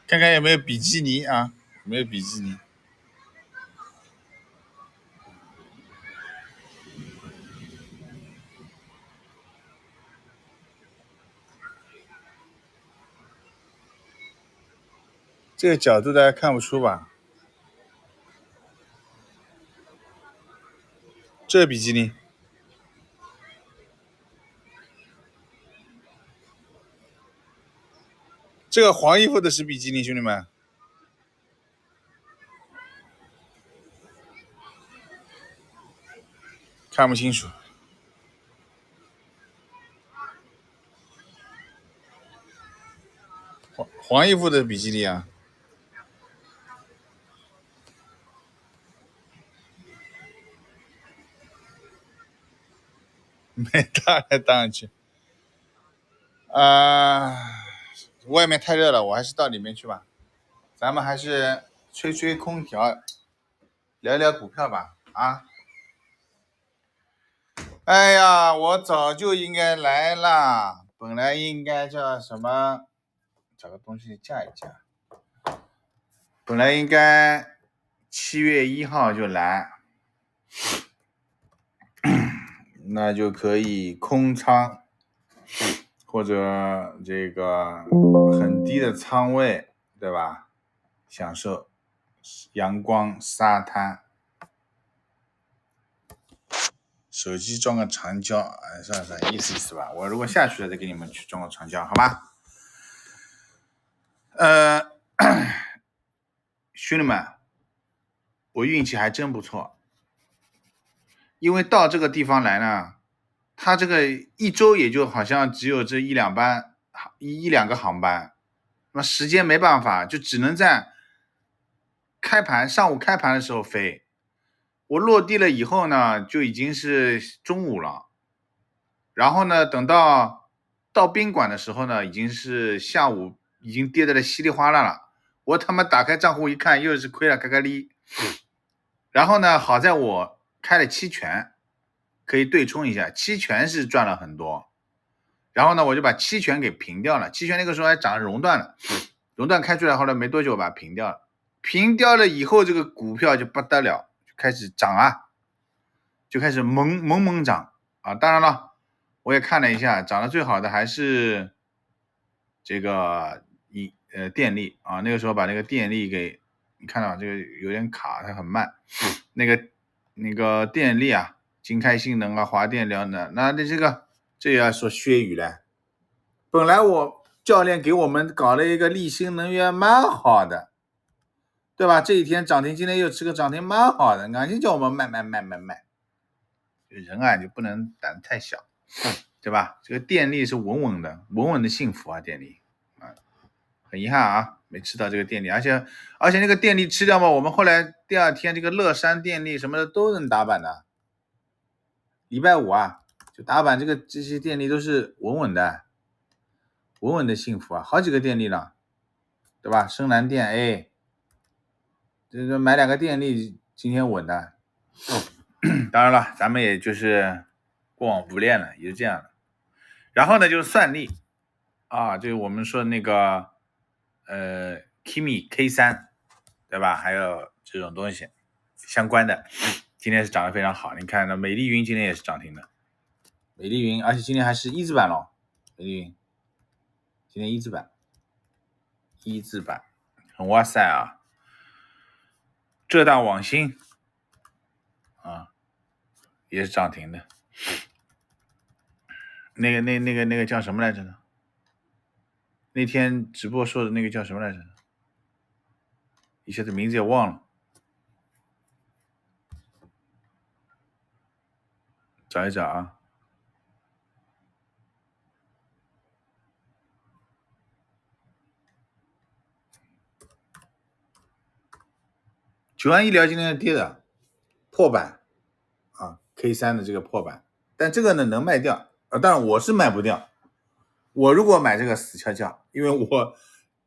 看看有没有比基尼啊？有没有比基尼？这个角度大家看不出吧？这比基尼，这个黄衣服的是比基尼，兄弟们，看不清楚。黄衣服的比基尼啊，没搭来搭上去。外面太热了，我还是到里面去吧。咱们还是吹吹空调，聊聊股票吧。啊，哎呀，我早就应该来了，本来应该叫什么，找个东西架一架。本来应该7月1号就来，那就可以空仓或者这个很低的仓位，对吧？享受阳光沙滩，手机装个长焦，哎，算了，意思意思吧。我如果下去了再给你们去装个长焦，好吧？兄弟们，我运气还真不错，因为到这个地方来呢，它这个一周也就好像只有这一两个航班，那么时间没办法，就只能在上午开盘的时候飞。我落地了以后呢，就已经是中午了，然后呢，等到宾馆的时候呢，已经是下午，已经跌得了稀里哗啦了。我他妈打开账户一看，又是亏了嘎嘎哩。然后呢，好在我开了期权，可以对冲一下，期权是赚了很多。然后呢，我就把期权给平掉了，期权那个时候还涨熔断了，熔断开出来后来没多久把它平掉了，平掉了以后，这个股票就不得了，就开始涨啊，就开始猛涨啊。当然了，我也看了一下，涨得最好的还是这个电力啊，那个时候把那个电力给你看到这个有点卡，它很慢，那个电力啊，金开新能啊，华电辽能，那这要说薛宇了。本来我教练给我们搞了一个立新能源，蛮好的，对吧？这一天涨停，今天又吃个涨停，蛮好的。俺就叫我们卖，人啊就不能胆太小，对吧？这个电力是稳稳的幸福啊，电力啊，很遗憾啊，没吃到这个电力，而且那个电力吃掉嘛，我们后来第二天这个乐山电力什么的都能打板的，礼拜五啊就打板，这些电力都是稳的幸福啊，好几个电力了，对吧？深南电 A， 这个买2个电力今天稳的。当然了，咱们也就是过往不恋了，也就这样了。然后呢，就是算力啊，就是我们说的那个Kimi K3，对吧？还有这种东西相关的，今天是涨得非常好。你看，那美丽云今天也是涨停的，美丽云，而且今天还是一字板咯，美丽云今天一字板，很哇塞啊！浙大网新啊也是涨停的，那个叫什么来着呢？那天直播说的那个叫什么来着？一下子名字也忘了，找一找啊。九安医疗今天是跌的，破板啊 ，K3 的这个破板，但这个呢能卖掉啊，当然我是卖不掉。我如果买这个死翘翘，因为我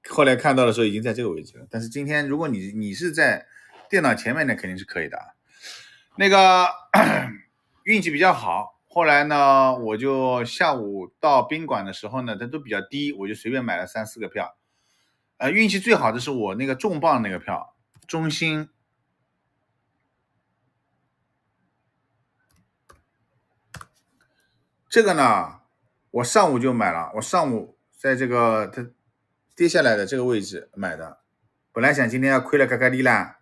后来看到的时候已经在这个位置了。但是今天如果你是在电脑前面，那肯定是可以的。那个运气比较好，后来呢，我就下午到宾馆的时候呢，它都比较低，我就随便买了3、4个票。运气最好的是我那个重磅那个票，中兴。这个呢，我上午就买了，我上午在这个它跌下来的这个位置买的，本来想今天要亏了嘎嘎利啦，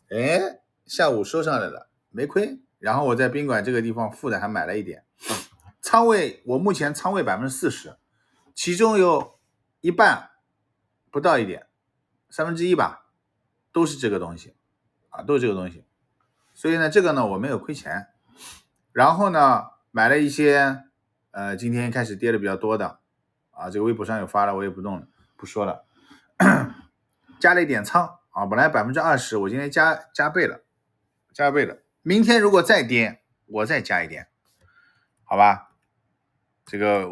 哎，下午收上来了，没亏。然后我在宾馆这个地方负的还买了一点，仓位我目前仓位40%，其中有一半不到一点，1/3吧，都是这个东西啊，都是这个东西。所以呢，这个呢我没有亏钱。然后呢，买了一些今天开始跌的比较多的啊，这个微博上有发了，我也不弄了，不说了。加了一点仓啊，本来20%，我今天加倍了，加倍了。明天如果再跌，我再加一点，好吧？这个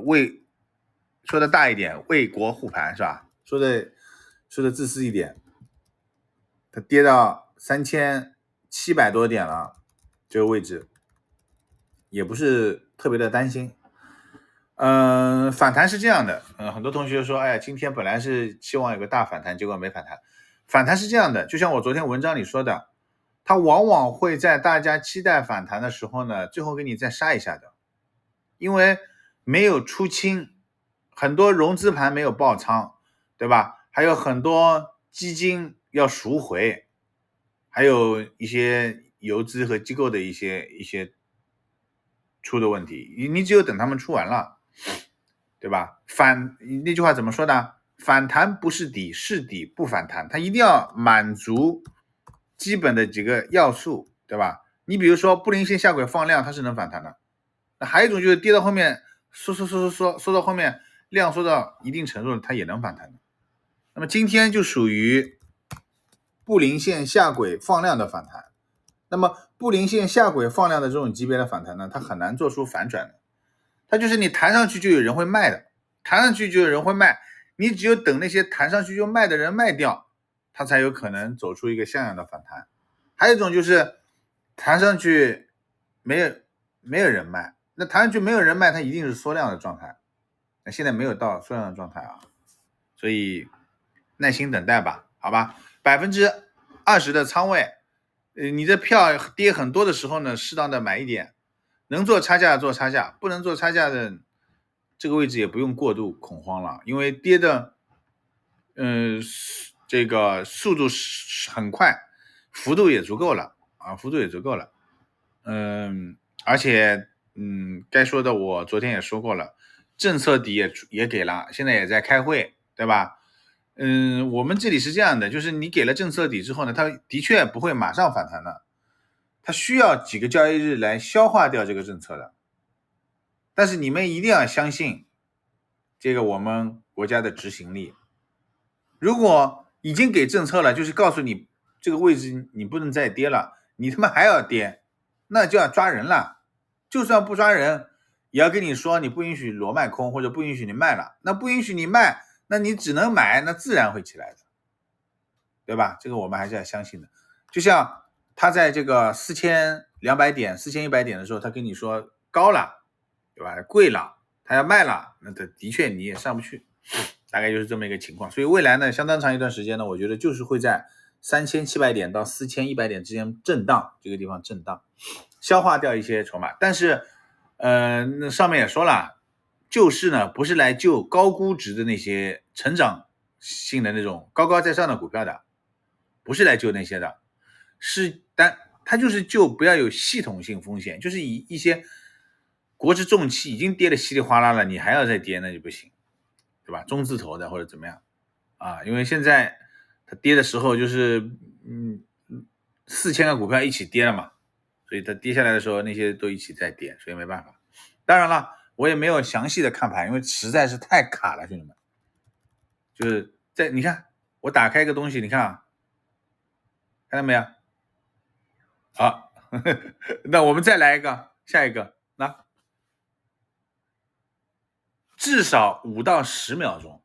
说的大一点，为国护盘是吧？说的自私一点，它跌到3700多点了，这个位置也不是特别的担心。反弹是这样的，很多同学说，哎呀，今天本来是希望有个大反弹，结果没反弹。反弹是这样的，就像我昨天文章里说的，它往往会在大家期待反弹的时候呢，最后给你再杀一下的，因为没有出清，很多融资盘没有爆仓，对吧？还有很多基金要赎回，还有一些游资和机构的一些出的问题，你只有等他们出完了，对吧？那句话怎么说的？反弹不是底，是底不反弹，它一定要满足基本的几个要素，对吧？你比如说布林线下轨放量，它是能反弹的。那还有一种就是跌到后面缩到后面量缩到一定程度，它也能反弹的。那么今天就属于布林线下轨放量的反弹。那么布林线下轨放量的这种级别的反弹呢，它很难做出反转的。它就是你弹上去就有人会卖的，弹上去就有人会卖，你只有等那些弹上去就卖的人卖掉，它才有可能走出一个像样的反弹。还有一种就是弹上去没有人卖，那弹上去没有人卖，它一定是缩量的状态。那现在没有到缩量的状态啊，所以耐心等待吧，好吧？20%的仓位，你的票跌很多的时候呢，适当的买一点，能做差价做差价，不能做差价的这个位置也不用过度恐慌了，因为跌的这个速度很快，幅度也足够了啊，幅度也足够了。而且该说的我昨天也说过了，政策底也给了，现在也在开会，对吧？我们这里是这样的，就是你给了政策底之后呢，它的确不会马上反弹的，它需要几个交易日来消化掉这个政策的。但是你们一定要相信这个我们国家的执行力。如果已经给政策了，就是告诉你这个位置你不能再跌了，你他妈还要跌，那就要抓人了。就算不抓人，也要跟你说你不允许裸卖空，或者不允许你卖了。那不允许你卖，那你只能买，那自然会起来的，对吧？这个我们还是要相信的。就像他在这个4200点、4100点的时候，他跟你说高了，对吧？贵了，他要卖了，那的确你也上不去，大概就是这么一个情况。所以未来呢，相当长一段时间呢，我觉得就是会在3700点到4100点之间震荡，这个地方震荡，消化掉一些筹码。但是那上面也说了，救市呢不是来救高估值的那些成长性的那种高高在上的股票的，不是来救那些的，它就是救不要有系统性风险，就是以一些国之重器已经跌得稀里哗啦了，你还要再跌那就不行，对吧？中字头的或者怎么样啊？因为现在它跌的时候就是4000个股票一起跌了嘛，所以它跌下来的时候那些都一起在跌，所以没办法。当然了，我也没有详细的看盘，因为实在是太卡了，兄弟们。就是你看我打开一个东西，你看啊，看到没有？好，那我们再来一个，下一个，那至少5到10秒钟，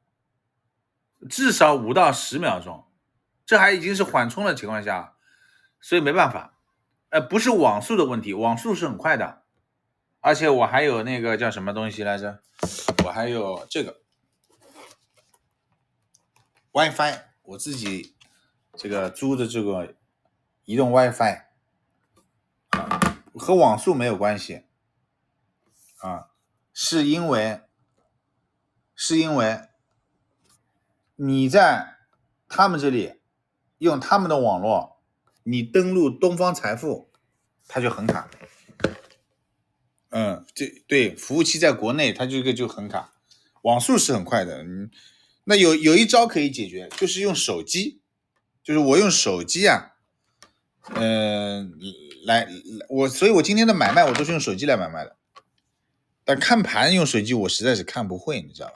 至少5到10秒钟，这还已经是缓冲的情况下，所以没办法，不是网速的问题，网速是很快的，而且我还有那个叫什么东西来着？我还有这个， WiFi， 我自己这个租的这个移动 WiFi 和网速没有关系啊，是因为你在他们这里用他们的网络，你登录东方财富，它就很卡。对，服务器在国内它这个就很卡，网速是很快的。那有一招可以解决，就是用手机，就是我用手机啊，所以我今天的买卖我都是用手机来买卖的。但看盘用手机我实在是看不会，你知道吧？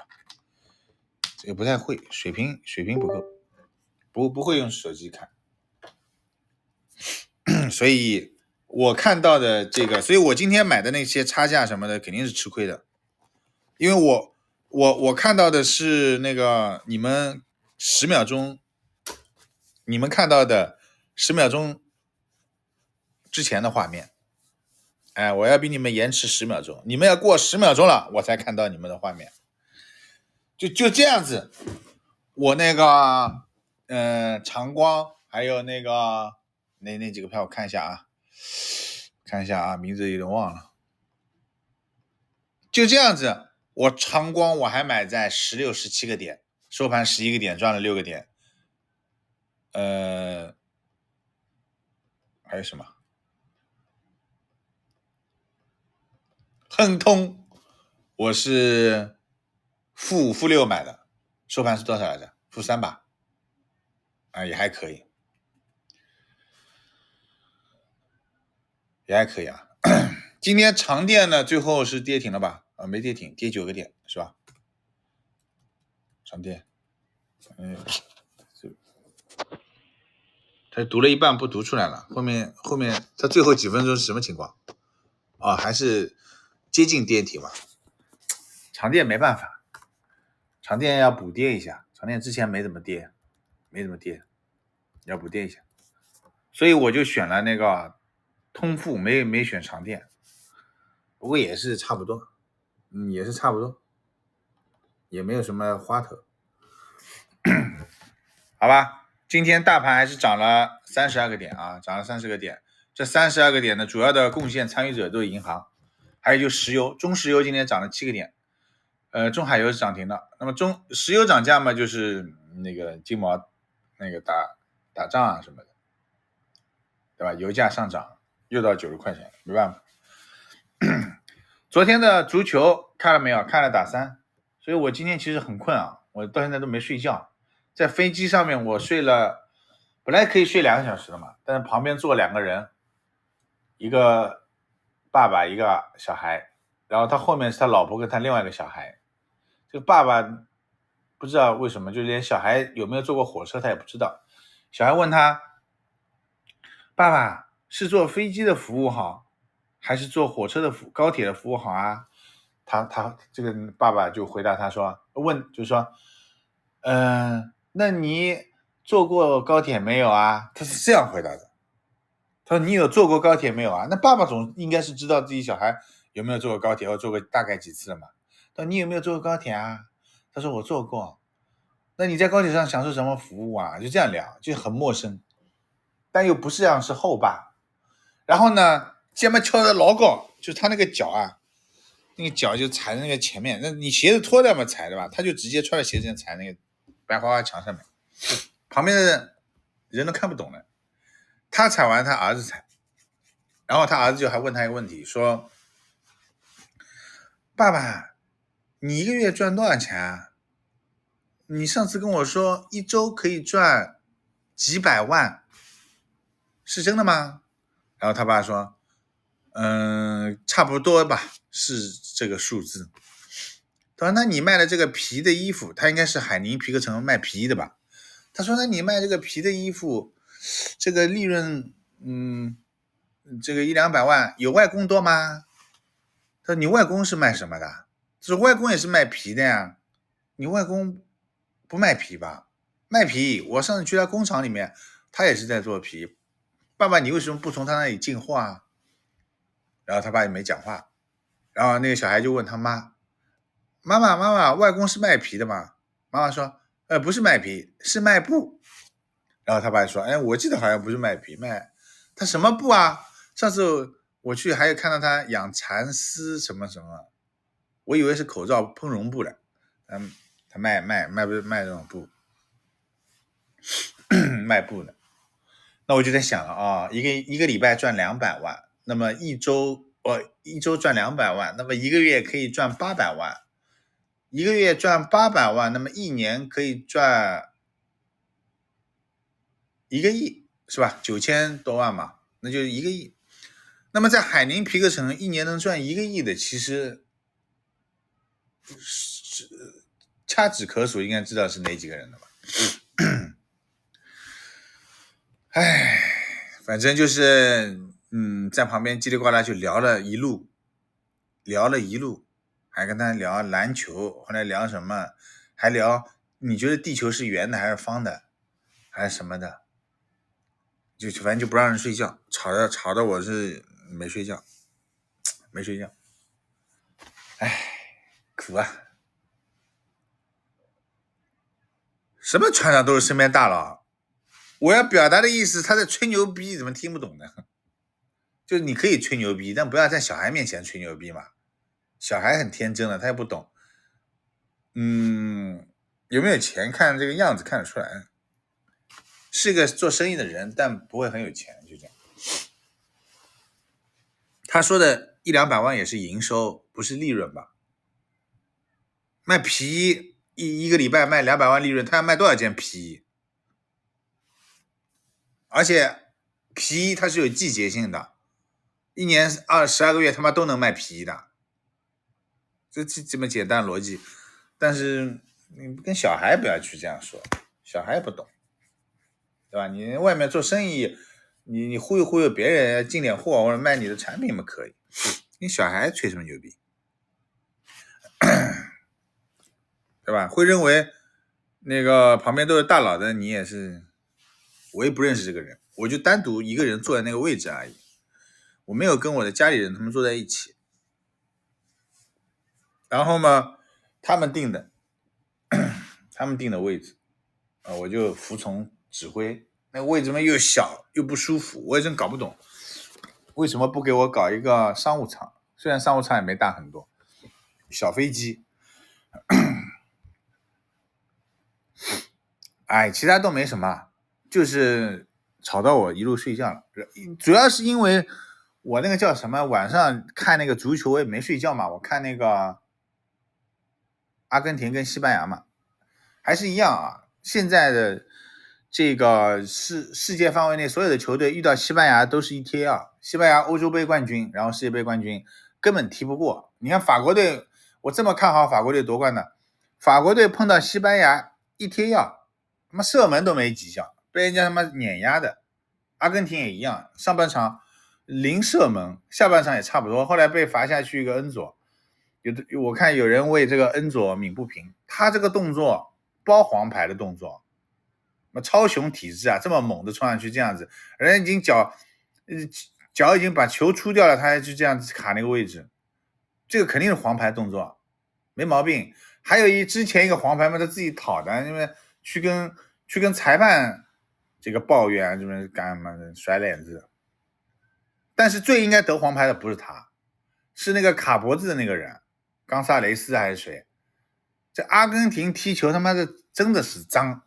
这个不太会，水平不够，不会用手机看。所以我看到的这个，所以我今天买的那些差价什么的肯定是吃亏的，因为我看到的是那个你们10秒钟，你们看到的10秒钟之前的画面，我要比你们延迟10秒钟，你们要过10秒钟了，我才看到你们的画面，就这样子。我那个长光还有那个那几个票我看一下啊，名字有点忘了。就这样子，我长光我还买在16、17个点，收盘11个点，赚了6个点。还有什么？亨通，我是负5、负6买的，收盘是多少来着？负3吧，也还可以，啊。今天长电呢，最后是跌停了吧？没跌停，跌9个点是吧？长电，他读了一半不读出来了，后面他最后几分钟是什么情况？还是接近跌停嘛？长电没办法，长电要补跌一下，长电之前没怎么跌，要补跌一下，所以我就选了那个通富，没选长电，不过也是差不多，也没有什么花头，好吧。今天大盘还是涨了32个点啊，涨了30个点。这32个点的主要的贡献参与者都是银行，还有就石油，中石油今天涨了7个点，中海油是涨停的。那么石油涨价嘛，就是那个金毛那个打仗啊什么的，对吧？油价上涨又到90块钱，没办法。昨天的足球看了没有？看了打3，所以我今天其实很困啊，我到现在都没睡觉。在飞机上面我睡了，本来可以睡2个小时的嘛，但是旁边坐2个人，一个爸爸一个小孩，然后他后面是他老婆跟他另外一个小孩。这个爸爸不知道为什么就连小孩有没有坐过火车他也不知道。小孩问他，爸爸是坐飞机的服务好还是坐火车的高铁的服务好啊？他这个爸爸就回答他说，就说那你坐过高铁没有啊？他是这样回答的。他说你有坐过高铁没有啊？那爸爸总应该是知道自己小孩有没有坐过高铁或坐过大概几次了嘛。他说你有没有坐过高铁啊？他说我坐过。那你在高铁上享受什么服务啊？就这样聊，就很陌生，但又不是像是后爸。然后呢，肩膀翘的老高，就是他那个脚啊，那个脚就踩在那个前面，那你鞋子脱掉嘛踩的吧，他就直接穿着鞋子踩那个白花花墙上面，旁边的人都看不懂了。他踩完，他儿子踩，然后他儿子就还问他一个问题，说：“爸爸，你一个月赚多少钱啊？你上次跟我说一周可以赚几百万，是真的吗？”然后他爸说：“差不多吧，是这个数字。”他说：“那你卖的这个皮的衣服，他应该是海宁皮革城卖皮的吧？”他说：“那你卖这个皮的衣服，这个利润，这个100-200万，有外公多吗？”他说：“你外公是卖什么的？”他说：“外公也是卖皮的呀。”你外公不卖皮吧？卖皮，我上次去他工厂里面，他也是在做皮。爸爸，你为什么不从他那里进货啊？然后他爸也没讲话。然后那个小孩就问他妈：“妈妈，外公是卖皮的吗？”妈妈说：“不是卖皮，是卖布。然后他爸说，我记得好像不是卖皮，他什么布啊？上次我去还有看到他养蚕丝什么什么，我以为是口罩喷绒布的。他卖这种布，卖布的。那我就在想了啊，一个礼拜赚200万，那么一周赚200万，那么一个月可以赚800万，一个月赚800万，那么一年可以赚1个亿，是吧？9000多万嘛，那就是1个亿。那么在海宁皮革城一年能赚1个亿的，其实是掐指可数，应该知道是哪几个人了吧？唉，反正就是在旁边叽里呱啦就聊了一路，还跟他聊篮球，后来聊什么，还聊你觉得地球是圆的还是方的，还是什么的，就反正就不让人睡觉，吵得我是没睡觉。唉，苦啊！什么船长都是身边大佬，我要表达的意思，他在吹牛逼，怎么听不懂呢？就是你可以吹牛逼，但不要在小孩面前吹牛逼嘛。小孩很天真的，他也不懂。有没有钱看这个样子看得出来，是个做生意的人，但不会很有钱，就这样。他说的100-200万也是营收，不是利润吧？卖皮一个礼拜卖200万利润，他要卖多少件皮？而且皮它是有季节性的，一年12个月他妈都能卖皮的，这么简单逻辑。但是你跟小孩不要去这样说，小孩不懂，对吧？你外面做生意，你忽悠别人进点货或者卖你的产品嘛可以，你小孩吹什么牛逼？对吧？会认为那个旁边都是大佬的，你也是，我也不认识这个人，我就单独一个人坐在那个位置而已，我没有跟我的家里人他们坐在一起。然后嘛，他们定的位置我就服从指挥。那个位置嘛又小又不舒服，我也真搞不懂为什么不给我搞一个商务舱，虽然商务舱也没大很多，小飞机。其他都没什么，就是吵到我一路睡觉了。主要是因为我那个叫什么，晚上看那个足球我也没睡觉嘛，我看那个阿根廷跟西班牙嘛，还是一样啊。现在的这个世界范围内所有的球队遇到西班牙都是1贴2，西班牙欧洲杯冠军，然后世界杯冠军根本踢不过。你看法国队，我这么看好法国队夺冠的，法国队碰到西班牙1贴1，他妈射门都没几下，被人家他妈碾压的。阿根廷也一样，上半场0射门，下半场也差不多，后来被罚下去一个恩佐。我看有人为这个恩佐鸣不平，他这个动作包黄牌的动作，超雄体质啊，这么猛的冲上去这样子，人家已经脚已经把球出掉了，他还就这样子卡那个位置，这个肯定是黄牌动作，没毛病。还有之前一个黄牌嘛，他自己讨的，因为去跟裁判这个抱怨这边干嘛甩脸子。但是最应该得黄牌的不是他，是那个卡脖子的那个人，冈萨雷斯还是谁？这阿根廷踢球他妈的真的是脏，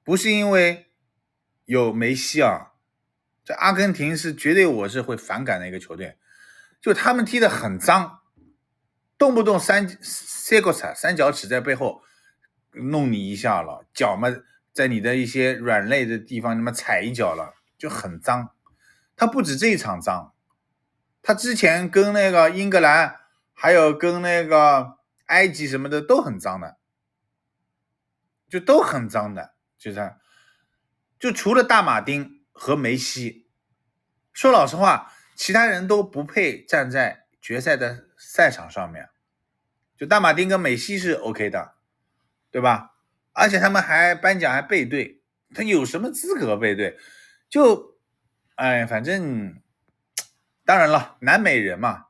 不是因为有梅西啊，这阿根廷是绝对我是会反感的一个球队，就他们踢得很脏，动不动三脚趾在背后弄你一下了，脚嘛在你的一些软肋的地方他妈踩一脚了，就很脏。他不止这一场脏，他之前跟那个英格兰还有跟那个埃及什么的都很脏的，就都很脏的，就除了大马丁和梅西，说老实话，其他人都不配站在决赛的赛场上面。就大马丁跟梅西是 OK 的，对吧？而且他们还颁奖还背对，他有什么资格背对？就反正当然了，南美人嘛，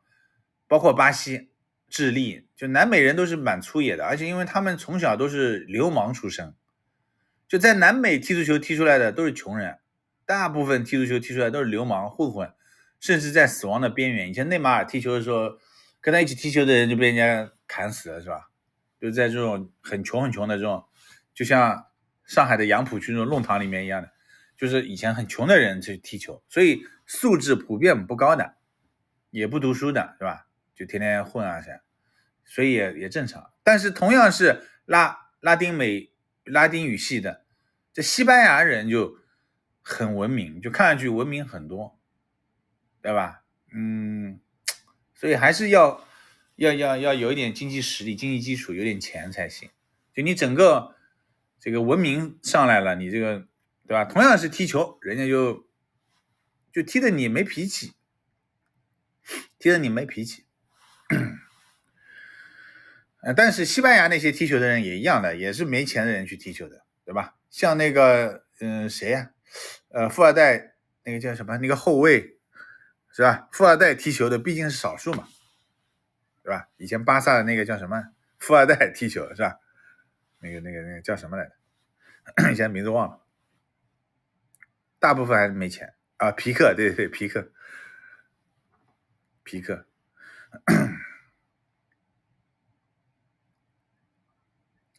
包括巴西、智利，就南美人都是蛮粗野的，而且因为他们从小都是流氓出身，就在南美踢足球踢出来的都是穷人，大部分踢足球踢出来都是流氓混混，甚至在死亡的边缘。以前内马尔踢球的时候，跟他一起踢球的人就被人家砍死了，是吧？就在这种很穷的这种，就像上海的杨浦区那种弄堂里面一样的，就是以前很穷的人去踢球，所以素质普遍不高的，也不读书的，是吧？就天天混啊啥，所以也正常。但是同样是拉丁语系的，这西班牙人就很文明，就看上去文明很多，对吧？所以还是要有一点经济实力、经济基础，有点钱才行。就你整个这个文明上来了，你这个对吧？同样是踢球，人家就踢得你没脾气，但是西班牙那些踢球的人也一样的，也是没钱的人去踢球的，对吧？像那个谁呀、富二代那个叫什么那个后卫是吧？富二代踢球的毕竟是少数嘛，对吧？以前巴萨的那个叫什么富二代踢球是吧？那个叫什么来着？以前名字忘了，大部分还是没钱啊。皮克，对，皮克。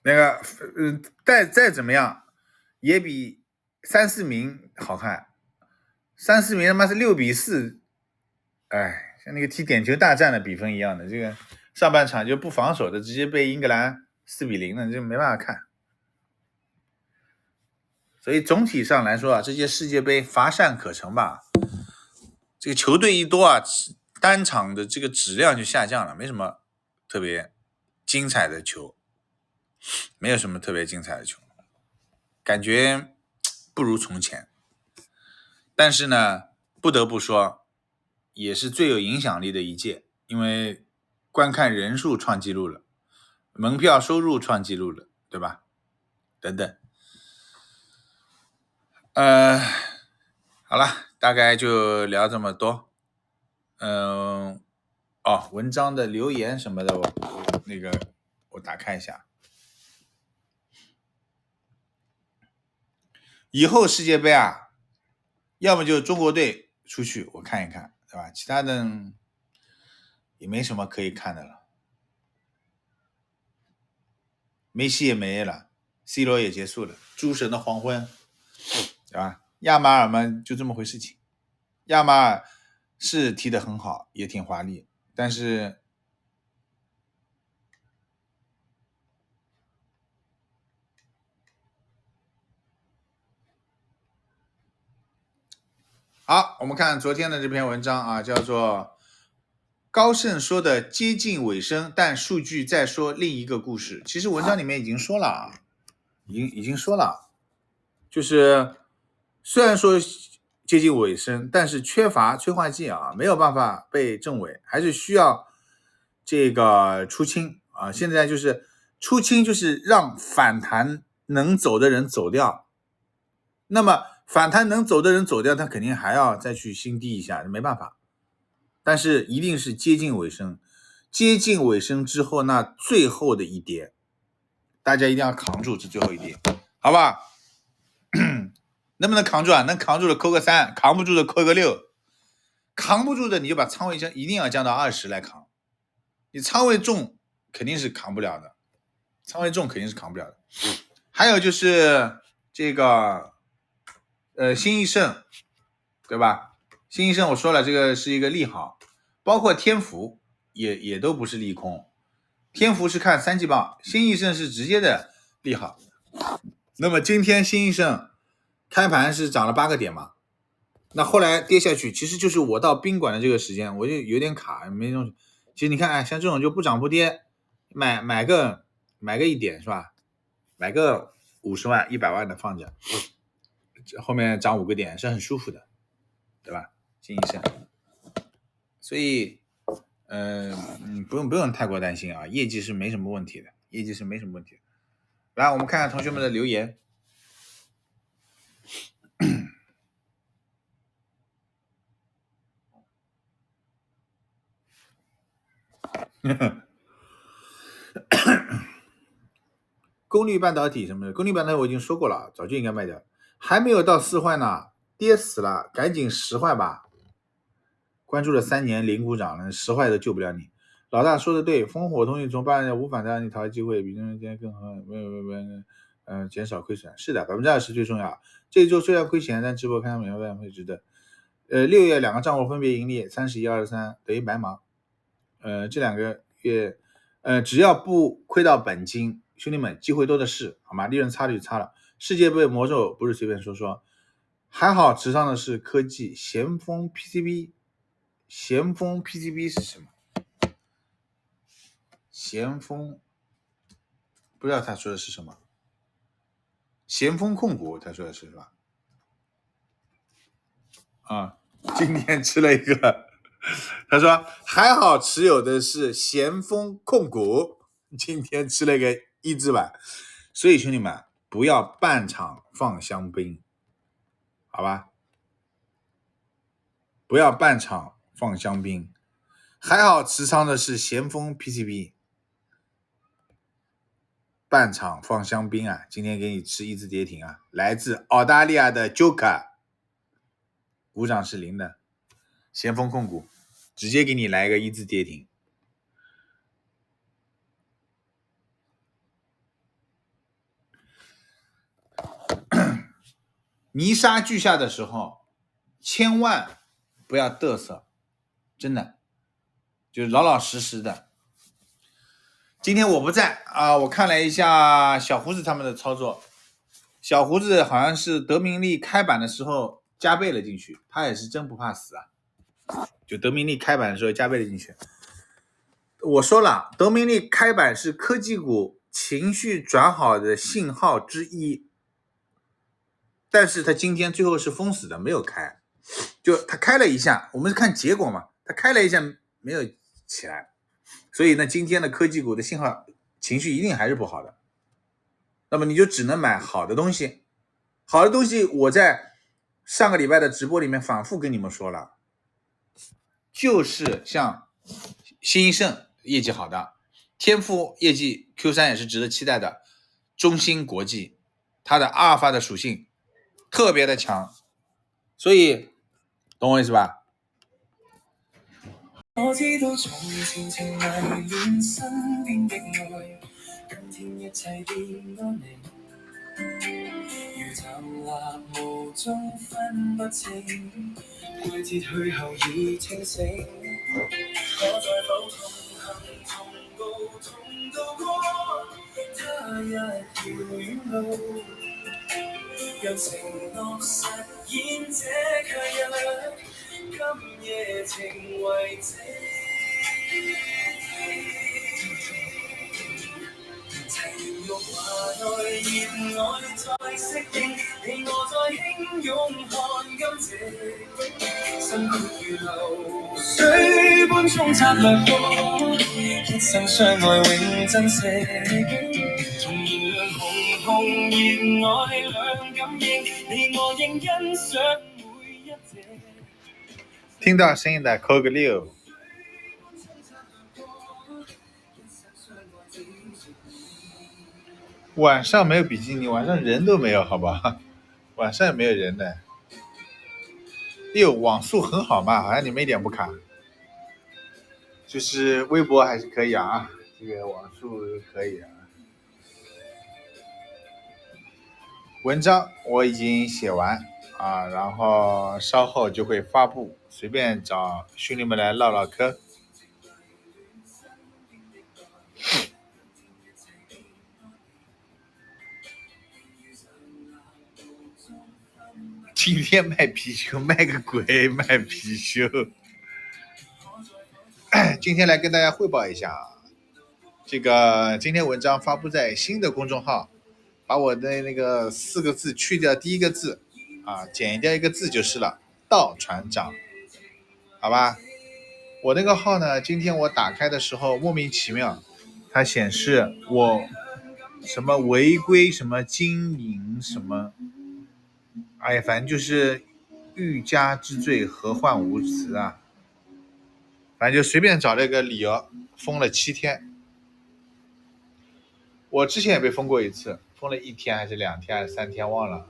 那个再怎么样也比3-4名好看，3-4名他妈是6-4，哎，像那个踢点球大战的比分一样的，这个上半场就不防守的直接被英格兰4-0了，就没办法看。所以总体上来说啊，这届世界杯乏善可陈吧。这个球队一多啊，单场的这个质量就下降了，没什么特别精彩的球，没有什么特别精彩的球，感觉不如从前。但是呢，不得不说，也是最有影响力的一届，因为观看人数创纪录了，门票收入创纪录了，对吧？等等。好了，大概就聊这么多。文章的留言什么的，我打开一下。以后世界杯啊，要么就中国队出去，我看一看，对吧？其他的也没什么可以看的了。梅西也没了 ，C 罗也结束了，诸神的黄昏，对吧？亚马尔嘛，就这么回事情。亚马尔是踢得很好，也挺华丽，但是好，我们看昨天的这篇文章啊，叫做高盛说的接近尾声，但数据在说另一个故事。其实文章里面已经说了啊，已经说了，就是虽然说接近尾声，但是缺乏催化剂啊，没有办法被证伪，还是需要这个出清啊。现在就是出清，就是让反弹能走的人走掉。那么反弹能走的人走掉，他肯定还要再去新低一下，没办法。但是一定是接近尾声，接近尾声之后，那最后的一跌，大家一定要扛住这最后一跌，好吧？能不能扛住啊？能扛住的扣个3，扛不住的扣个6，扛不住的你就把仓位一定要降到20来扛。你仓位重肯定是扛不了的，还有就是这个新易盛，对吧？新易盛我说了，这个是一个利好，包括天福也都不是利空。天福是看3季报，新易盛是直接的利好。那么今天新易盛开盘是涨了8个点嘛，那后来跌下去，其实就是我到宾馆的这个时间，我就有点卡，没东西。其实你看，哎，像这种就不涨不跌，买个1点是吧？买个50万、100万的放着，后面涨5个点是很舒服的，对吧？新易盛，所以不用太过担心啊，业绩是没什么问题的，来，我们看看同学们的留言。功率半导体什么的，功率半导体我已经说过了，早就应该卖掉，还没有到4换呢，跌死了，赶紧10换吧。关注了3年零股涨了，10换都救不了你。老大说的对，烽火通讯从8年无反弹，你淘机会比今天更好，减少亏损。是的，20%最重要。这一周虽然亏钱，但直播看每万会值得。6月2个账户分别盈利31、23，等于白忙。这2个月，只要不亏到本金，兄弟们机会多的是，好吗？利润差了就差了。世界杯魔咒不是随便说说，还好持仓的是科技咸丰 PCB。咸丰 PCB 是什么？咸丰不知道他说的是什么。咸丰控股他说的是吧？啊，今天吃了一个，他说还好持有的是咸丰控股，今天吃了一个1字板。所以兄弟们不要半场放香槟，好吧？不要半场放香槟。还好持仓的是咸丰 PCB， 半场放香槟啊！今天给你吃1字跌停啊！来自澳大利亚的 Joker， 股涨是0的，咸丰控股直接给你来个1字跌停。泥沙俱下的时候，千万不要嘚瑟，真的，就老老实实的。今天我不在啊，我看了一下小胡子他们的操作，小胡子好像是德明利开板的时候加倍了进去，他也是真不怕死啊，就德明利开板的时候加倍了进去。我说了，德明利开板是科技股情绪转好的信号之一，但是他今天最后是封死的，没有开，就他开了一下，我们是看结果嘛，他开了一下没有起来，所以呢，今天的科技股的信号情绪一定还是不好的。那么你就只能买好的东西，好的东西我在上个礼拜的直播里面反复跟你们说了，就是像新一盛业绩好的，天赋业绩 Q3 也是值得期待的，中芯国际它的阿尔法的属性特别的強，所以懂我意思吧？我知道從前情迷戀身邊的愛，今天一切變安寧，如就立無蹤分不清，季節去後已清醒，可在否同行同步同渡過他一條遠路，讓承諾實現這契約，今夜情為證。情慾華內熱愛再適應，你我再輕擁看今夕，心血如流水般沖刷掠過，一生相愛永珍惜。從燃亮紅紅熱愛兩感應，你我應欣賞每一隻。聽到聲音的扣個6。晚上没有比基尼，晚上人都没有，好吧？晚上也没有人的。网速很好嘛，好像你们一点不卡。就是微博还是可以啊，这个网速可以啊。文章我已经写完啊，然后稍后就会发布，随便找兄弟们来唠唠嗑。今天卖貔貅，卖个鬼，卖貔貅。今天来跟大家汇报一下，这个今天文章发布在新的公众号，把我的那个4个字去掉第1个字啊，减掉1个字就是了，道船长，好吧？我那个号呢，今天我打开的时候莫名其妙，它显示我什么违规什么经营什么，哎呀，反正就是欲加之罪何患无辞啊，反正就随便找了一个理由封了7天。我之前也被封过一次，封了1天还是2天还是3天忘了，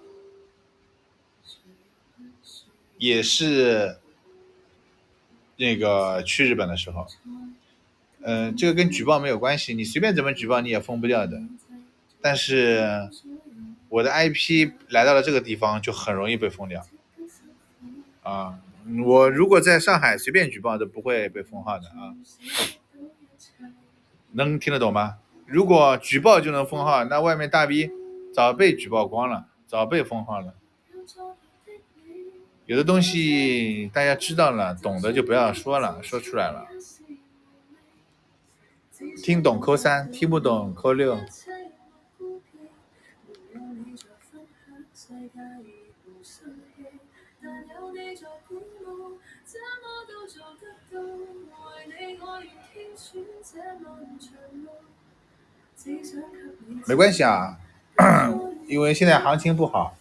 也是那个去日本的时候。这个跟举报没有关系，你随便怎么举报你也封不掉的。但是我的 IP 来到了这个地方就很容易被封掉啊。我如果在上海随便举报都不会被封号的啊。能听得懂吗？如果举报就能封号，那外面大 V 早被举报光了，早被封号了。有的东西大家知道了，懂的就不要说了，说出来了。听懂扣3，听不懂扣6。没关系啊，因为现在行情不好，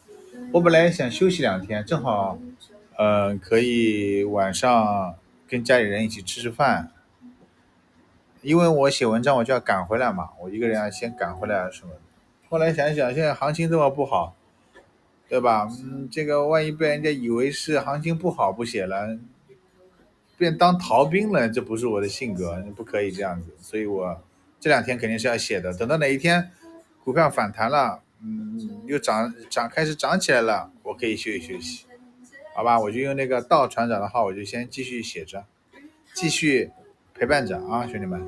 我本来想休息2天，正好，可以晚上跟家里人一起吃吃饭。因为我写文章我就要赶回来嘛，我一个人要先赶回来什么的。后来想想，现在行情这么不好，对吧？这个万一被人家以为是行情不好不写了，变当逃兵了，这不是我的性格，不可以这样子。所以我这2天肯定是要写的。等到哪一天股票反弹了，又开始涨起来了，我可以休息休息，好吧？我就用那个道船长的号，我就先继续写着，继续陪伴着啊，兄弟们。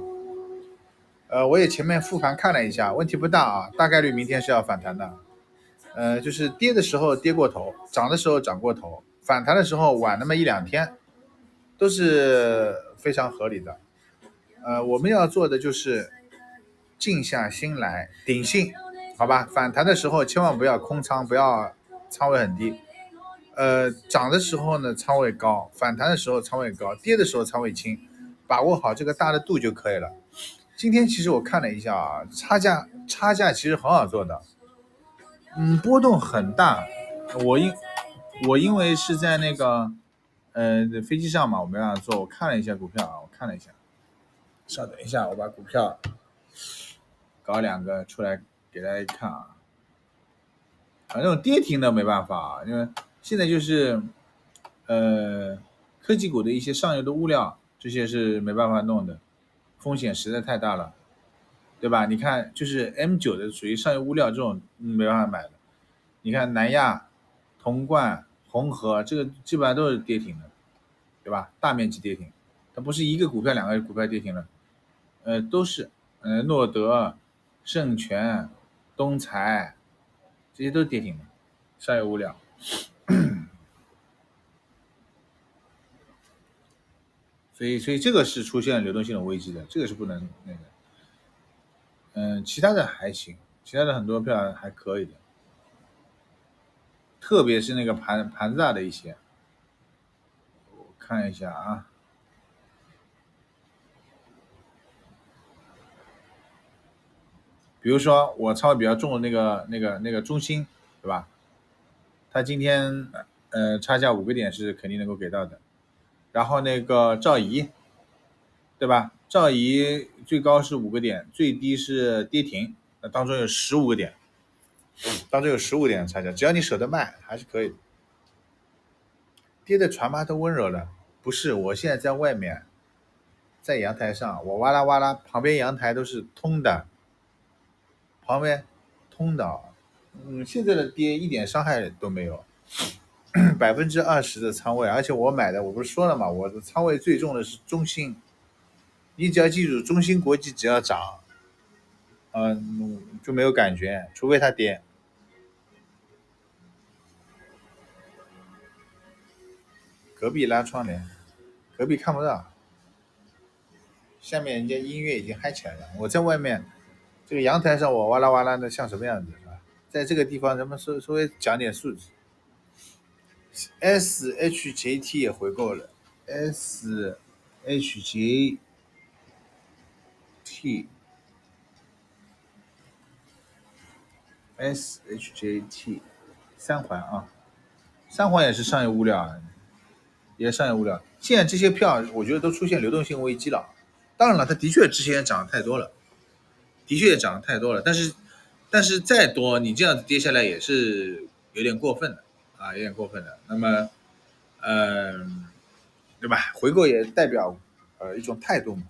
我也前面复盘看了一下，问题不大啊，大概率明天是要反弹的。就是跌的时候跌过头，涨的时候涨过头，反弹的时候晚那么1-2天，都是非常合理的。我们要做的就是静下心来，顶性，好吧？反弹的时候千万不要空仓，不要仓位很低。涨的时候呢仓位高，反弹的时候仓位高，跌的时候仓位轻，把握好这个大的度就可以了。今天其实我看了一下啊，差价其实很好做的，波动很大。我因为是在那个飞机上嘛，我没办法做。我看了一下股票啊，稍等一下，我把股票搞2个出来给大家看啊。那种跌停的没办法，因为现在就是科技股的一些上游的物料，这些是没办法弄的，风险实在太大了，对吧？你看，就是 M9 的属于上游物料这种没办法买的。你看南亚、潼关、红河，这个基本上都是跌停的，对吧？大面积跌停，它不是一个股票2个股票跌停了，都是诺德、盛全、东财，这些都是跌停的，上游物料。所以这个是出现流动性的危机的，这个是不能那个。其他的还行，其他的很多票还可以的，特别是那个盘子大的一些，我看一下啊。比如说我仓位比较重的那个中兴，对吧？它今天差价5个点是肯定能够给到的。然后那个兆仪，对吧？兆仪最高是5个点，最低是跌停，那当中有15个点，当中有15个点的差价，只要你舍得卖还是可以的。跌的船妈都温柔了，不是？我现在在外面，在阳台上，我哇啦哇啦，旁边阳台都是通的，旁边通的，现在的跌一点伤害都没有。20%的仓位，而且我买的，我不是说了嘛，我的仓位最重的是中兴。你只要记住，中兴国际只要涨，就没有感觉，除非它跌。隔壁拉窗帘，隔壁看不到，下面人家音乐已经嗨起来了。我在外面这个阳台上，我哇啦哇啦的像什么样子是吧？在这个地方，咱们稍微讲点数字。SHJT 也回购了 ，SHJT 三环啊，三环也是商业物料啊，也是商业物料。现在这些票，我觉得都出现流动性危机了。当然了，它的确之前涨得太多了，的确涨得太多了，但是再多，你这样子跌下来也是有点过分的啊，有点过分的。那么，对吧？回购也代表一种态度嘛，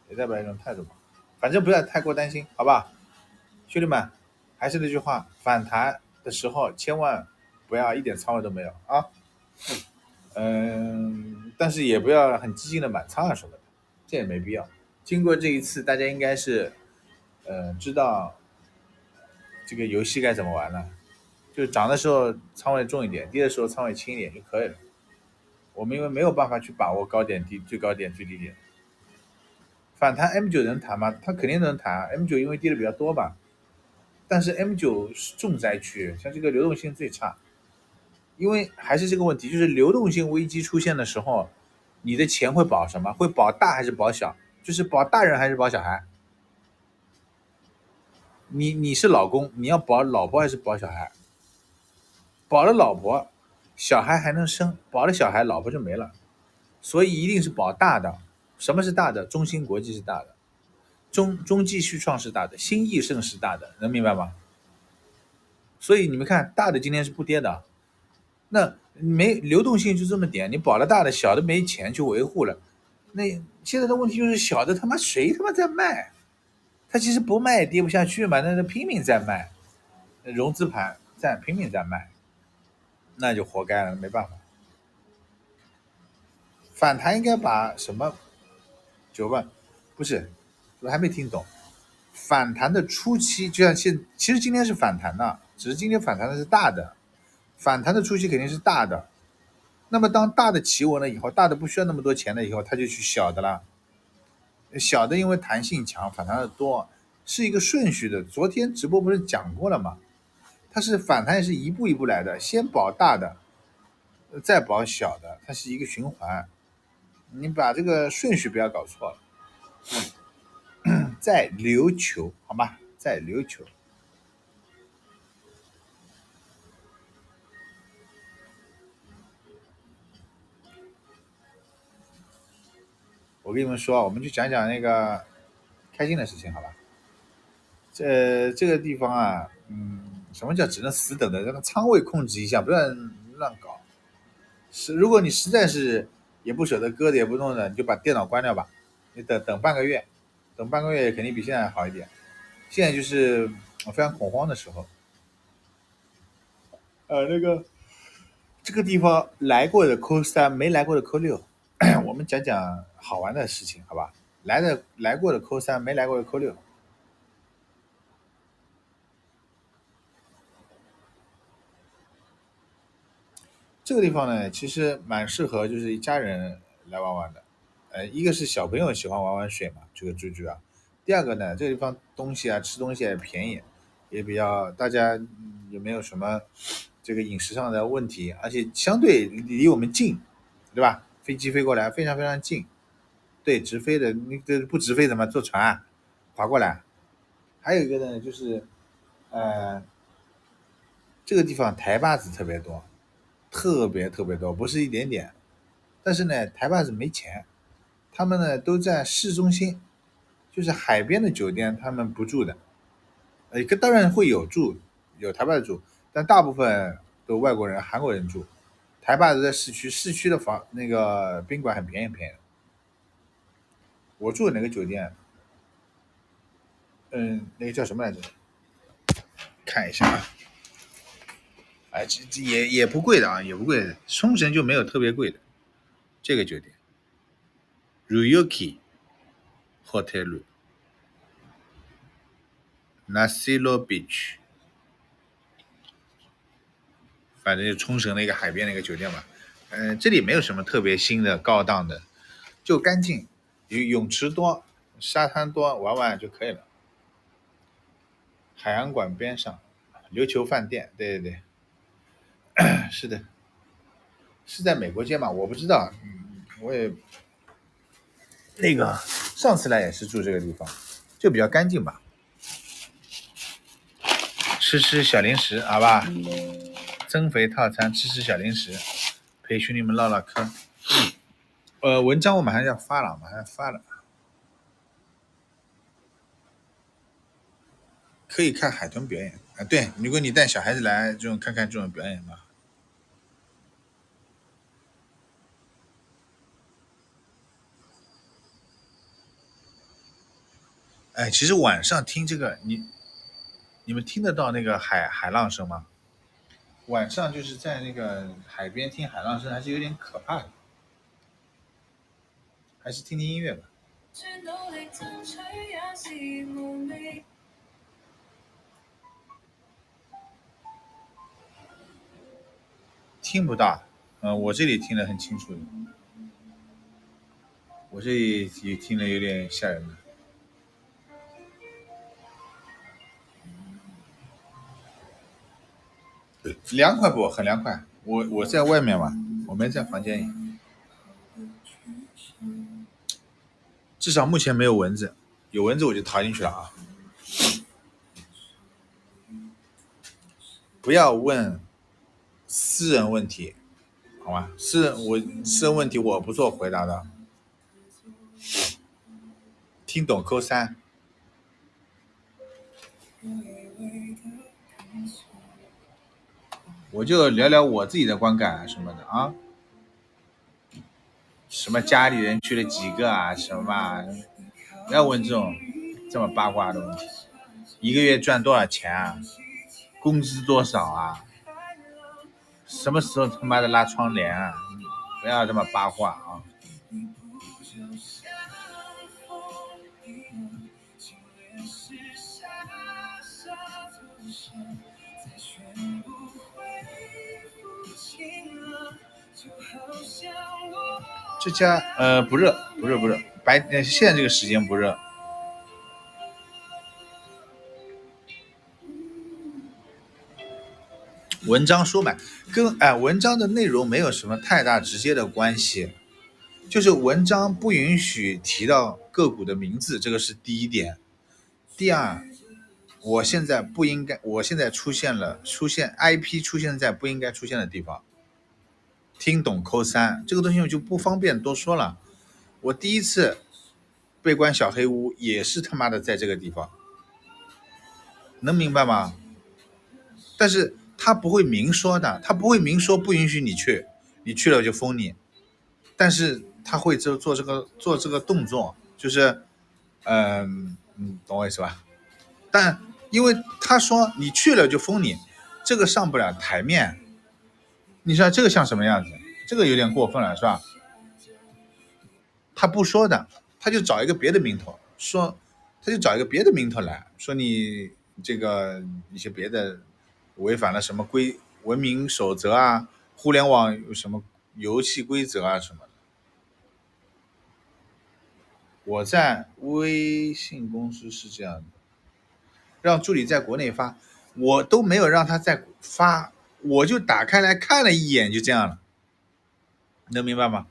也代表一种态度嘛。反正不要太过担心，好吧，兄弟们，还是那句话，反弹的时候千万不要一点仓位都没有啊。但是也不要很激进的满仓啊什么的，这也没必要。经过这一次，大家应该是知道这个游戏该怎么玩了，就涨的时候仓位重一点，跌的时候仓位轻一点就可以了。我们因为没有办法去把握高点低最高点最低点，反弹 M9 能弹吗？它肯定能弹 M9 因为跌的比较多吧，但是 M9 是重灾区，像这个流动性最差。因为还是这个问题，就是流动性危机出现的时候，你的钱会保什么？会保大还是保小？就是保大人还是保小孩？你是老公，你要保老婆还是保小孩？保了老婆，小孩还能生；保了小孩，老婆就没了。所以一定是保大的。什么是大的？中芯国际是大的，中继续创是大的，新易盛是大的，能明白吗？所以你们看，大的今天是不跌的，那没流动性就这么点，你保了大的，小的没钱去维护了。那现在的问题就是小的他妈谁他妈在卖？他其实不卖也跌不下去嘛，那是拼命在卖，融资盘在拼命在卖，那就活该了，没办法。反弹应该把什么9万？不是，我还没听懂。反弹的初期，就像其实今天是反弹的，只是今天反弹的是大的，反弹的初期肯定是大的。那么当大的企稳了以后，大的不需要那么多钱了以后，他就去小的了。小的因为弹性强，反弹的多，是一个顺序的。昨天直播不是讲过了吗？它是反弹也是一步一步来的，先保大的，再保小的，它是一个循环。你把这个顺序不要搞错了。再留球，好吗？再留球。我跟你们说，我们就讲讲那个开心的事情，好吧？这个地方啊，什么叫只能死等的？让仓位控制一下，不要乱搞。如果你实在是也不舍得割的，也不弄的，你就把电脑关掉吧。你等半个月，等半个月肯定比现在好一点。现在就是非常恐慌的时候。这个地方来过的扣3，没来过的扣6。我们讲讲好玩的事情，好吧？来过的扣3，没来过的扣6。这个地方呢，其实蛮适合就是一家人来玩玩的。一个是小朋友喜欢玩玩水嘛，这个追啊。第二个呢，这个地方东西啊，吃东西也便宜，也比较大家也没有什么这个饮食上的问题，而且相对离我们近，对吧？飞机飞过来非常非常近。对，直飞的，你这不直飞怎么坐船啊划过来？还有一个呢，就是这个地方台坝子特别多，特别特别多，不是一点点。但是呢，台坝子没钱，他们呢都在市中心，就是海边的酒店，他们不住的。当然会有台坝住，但大部分都外国人、韩国人住。台坝子在市区，市区的那个宾馆很便宜很便宜。我住的那个酒店，那个叫什么来着？看一下啊。这也不贵的啊，也不贵的。冲绳就没有特别贵的。这个酒店 Ryuki Hotel Nasilo Beach， 反正就冲绳的一个海边的一个酒店吧。这里没有什么特别新的高档的，就干净，泳池多，沙滩多，玩玩就可以了。海洋馆边上，琉球饭店，对对对，是的，是在美国街嘛？我不知道，我也那个上次来也是住这个地方，就比较干净吧。吃小零食，好吧？增肥套餐，吃小零食，陪兄弟们唠唠嗑。文章我马上要发了，可以看海豚表演啊。对，如果你带小孩子来，这种看看这种表演嘛。哎，其实晚上听这个，你们听得到那个海浪声吗？晚上就是在那个海边听海浪声，还是有点可怕的，还是听听音乐吧。听不到，我这里听得很清楚的，我这里也听得有点吓人的。凉快不？很凉快。我在外面嘛，我没在房间里，至少目前没有蚊子，有蚊子我就逃进去了啊！不要问私人问题，好吗？私人问题我不做回答的。听懂扣三，我就聊聊我自己的观感什么的啊，什么家里人去了几个啊，什么啊，不要问这么八卦的问题。一个月赚多少钱啊？工资多少啊？什么时候他妈的拉窗帘啊？不要这么八卦啊！这家不热，不热，现在这个时间不热。文章说满，跟文章的内容没有什么太大直接的关系，就是文章不允许提到个股的名字，这个是第一点。第二，我现在不应该，我现在出现 IP 出现在不应该出现的地方，听懂扣三，这个东西我就不方便多说了。我第一次被关小黑屋也是他妈的在这个地方，能明白吗？但是他不会明说的，他不会明说不允许你去，你去了就封你。但是他会做这个动作，就是懂我意思吧？但因为他说你去了就封你，这个上不了台面，你说这个像什么样子？这个有点过分了，是吧？他不说的，他就找一个别的名头说，他就找一个别的名头来说你这个一些别的违反了什么文明守则啊，互联网有什么游戏规则啊什么的。我在微信公司是这样的，让助理在国内发，我都没有让他在发，我就打开来看了一眼，就这样了，能明白吗？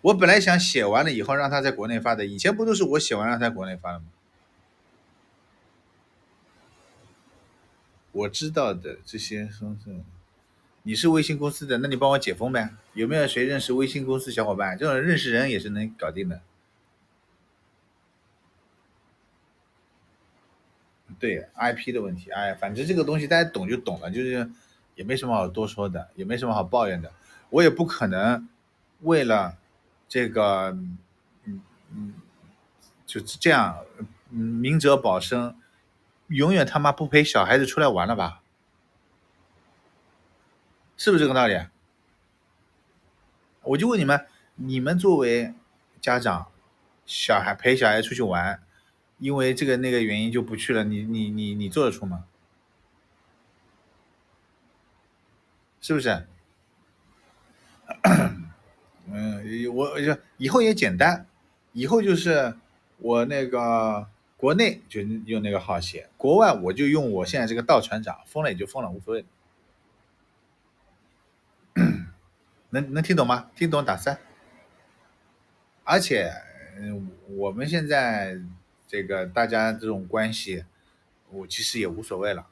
我本来想写完了以后让他在国内发的，以前不都是我写完让他在国内发的吗？我知道的这些说是，你是微信公司的，那你帮我解封呗？有没有谁认识微信公司小伙伴？这种认识人也是能搞定的。对 IP 的问题，哎，反正这个东西大家懂就懂了，就是也没什么好多说的，也没什么好抱怨的。我也不可能为了这个，嗯嗯，就这样，明哲保身，永远他妈不陪小孩子出来玩了吧？是不是这个道理？我就问你们，你们作为家长，陪小孩出去玩，因为这个那个原因就不去了，你做得出吗？是不是？我以后也简单，以后就是我那个国内就用那个号写，国外我就用我现在这个道船长，封了也就封了，无所谓。能听懂吗？听懂打三。而且，我们现在这个大家这种关系，我其实也无所谓了。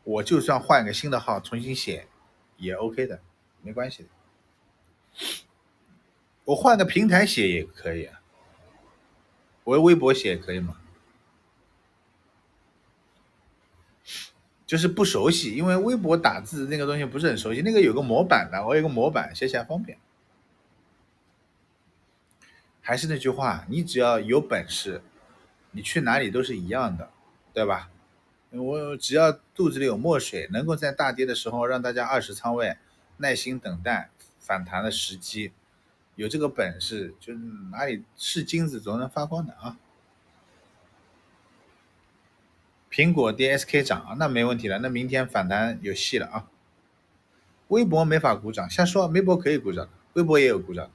我就算换个新的号重新写，也 OK 的，没关系的。我换个平台写也可以啊，我微博写也可以嘛。就是不熟悉，因为微博打字那个东西不是很熟悉，那个有个模板的，我有个模板写起来方便。还是那句话，你只要有本事，你去哪里都是一样的，对吧？我只要肚子里有墨水，能够在大跌的时候让大家20仓位耐心等待反弹的时机，有这个本事，就哪里是金子总能发光的啊！苹果跌 SK 涨啊，那没问题了，那明天反弹有戏了啊！微博没法鼓掌，瞎说，微博可以鼓掌的，微博也有鼓掌的。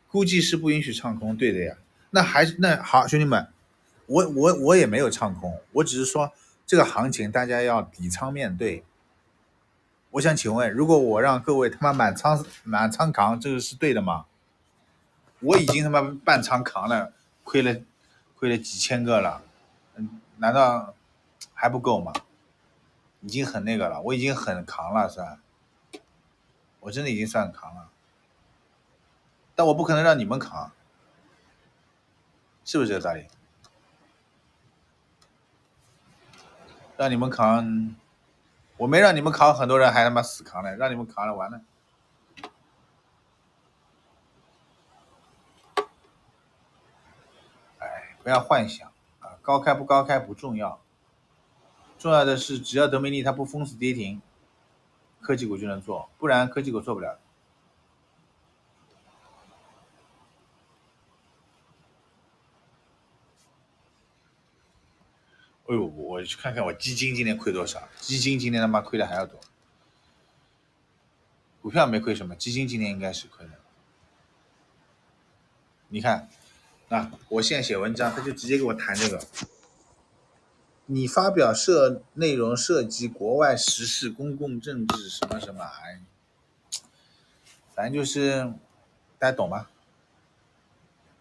估计是不允许唱空，对的呀。那还是那好，兄弟们，我也没有唱空，我只是说这个行情大家要底仓面对。我想请问，如果我让各位他妈满仓扛，这个是对的吗？我已经他妈半仓扛了，亏了几千个了，难道还不够吗？已经很那个了，我已经很扛了，是吧？我真的已经算扛了，但我不可能让你们扛，是不是这个道理？让你们扛，我没让你们扛，很多人还他妈死扛了，让你们扛了完了。哎，不要幻想啊，高开不高开不重要，重要的是只要德美利它不封死跌停，科技股就能做，不然科技股做不了。哎呦，我去看看我基金今天亏多少，基金今天他妈亏的还要多，股票没亏什么，基金今天应该是亏的。你看，我现在写文章，他就直接给我谈这个。你发表内容涉及国外时事、公共政治什么什么，哎，反正就是大家懂吗？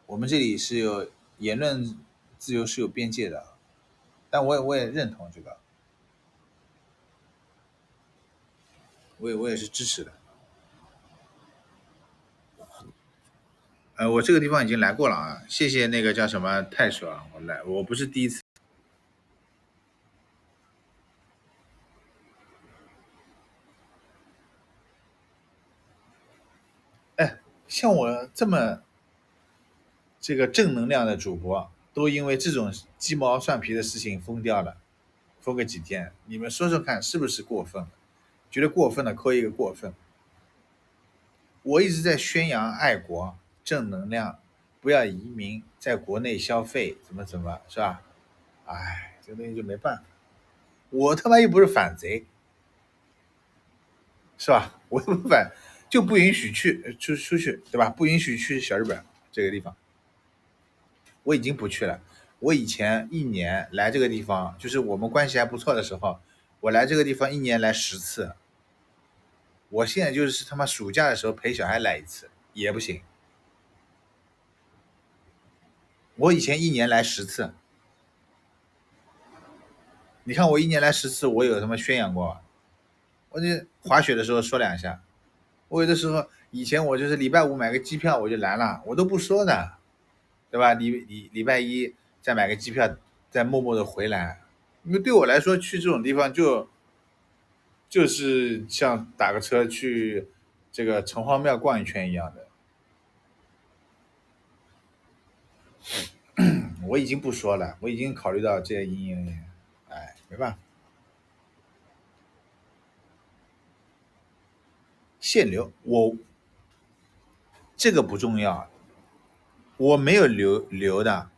我们这里是有言论自由是有边界的，但我也认同这个，我也是支持的。我这个地方已经来过了啊，谢谢那个叫什么太叔啊，我不是第一次。哎，像我这么这个正能量的主播，都因为这种鸡毛蒜皮的事情封掉了，封个几天，你们说说看是不是过分？觉得过分的扣一个过分。我一直在宣扬爱国、正能量，不要移民，在国内消费，怎么是吧？哎，这个东西就没办法。我他妈又不是反贼，是吧？我又不反，就不允许出去，对吧？不允许去小日本这个地方，我已经不去了。我以前一年来这个地方，就是我们关系还不错的时候，我来这个地方一年来10次。我现在就是他妈暑假的时候陪小孩来一次也不行。我以前一年来10次，你看我一年来10次，我有他妈宣扬过？我就滑雪的时候说2下，我有的时候以前我就是礼拜5买个机票我就来了，我都不说的，对吧？礼拜1再买个机票，再默默的回来。因为对我来说，去这种地方就是像打个车去这个城隍庙逛一圈一样的。我已经不说了，我已经考虑到这些阴影，哎，没办法。限流，这个不重要，我没有流的，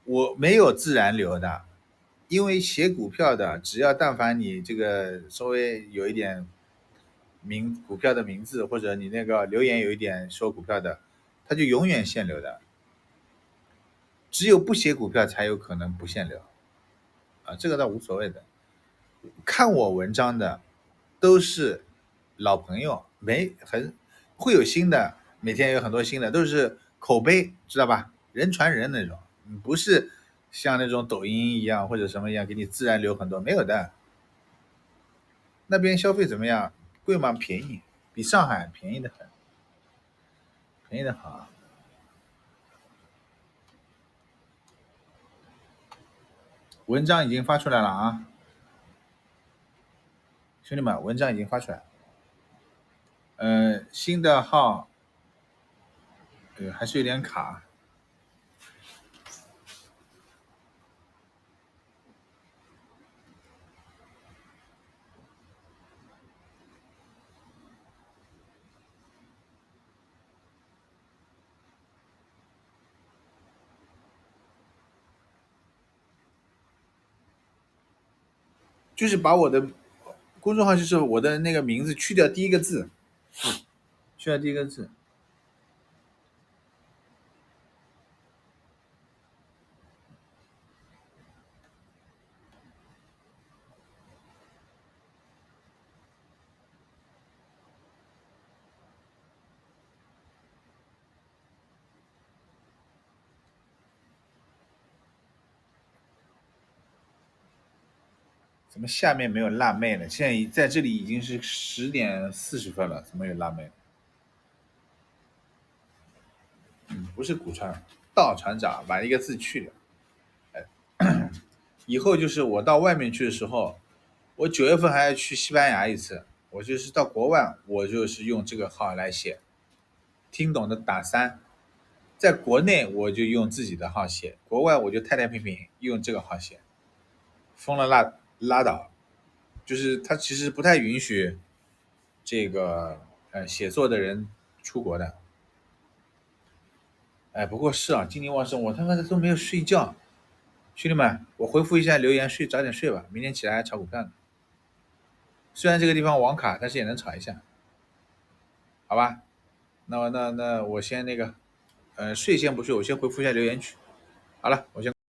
我没有自然流的，因为写股票的，只要但凡你这个稍微有一点股票的名字，或者你那个留言有一点说股票的，他就永远限流的。只有不写股票才有可能不限流啊，这个倒无所谓的。看我文章的都是老朋友，会有新的，每天有很多新的，都是口碑，知道吧？人传人那种，不是像那种抖音一样或者什么一样给你自然流很多，没有的。那边消费怎么样？贵吗？便宜，比上海便宜的很，便宜的很。文章已经发出来了啊，兄弟们，文章已经发出来了。新的号，还是有点卡。就是把我的公众号，就是我的那个名字去掉第一个字，去掉第一个字。怎么下面没有辣妹了？现在在这里已经是10:40了，怎么有辣妹？不是古船，道船长，把一个字去掉。以后就是我到外面去的时候，我9月份还要去西班牙一次，我就是到国外，我就是用这个号来写，听懂的打3。在国内我就用自己的号写，国外我就太太平平用这个号写。疯了拉倒，就是他其实不太允许这个写作的人出国的。不过是啊，精力旺盛，我他妈的都没有睡觉。兄弟们，我回复一下留言，早点睡吧，明天起来还炒股票呢。虽然这个地方网卡，但是也能炒一下，好吧？那我先那个，睡先不睡，我先回复一下留言去。好了，我先。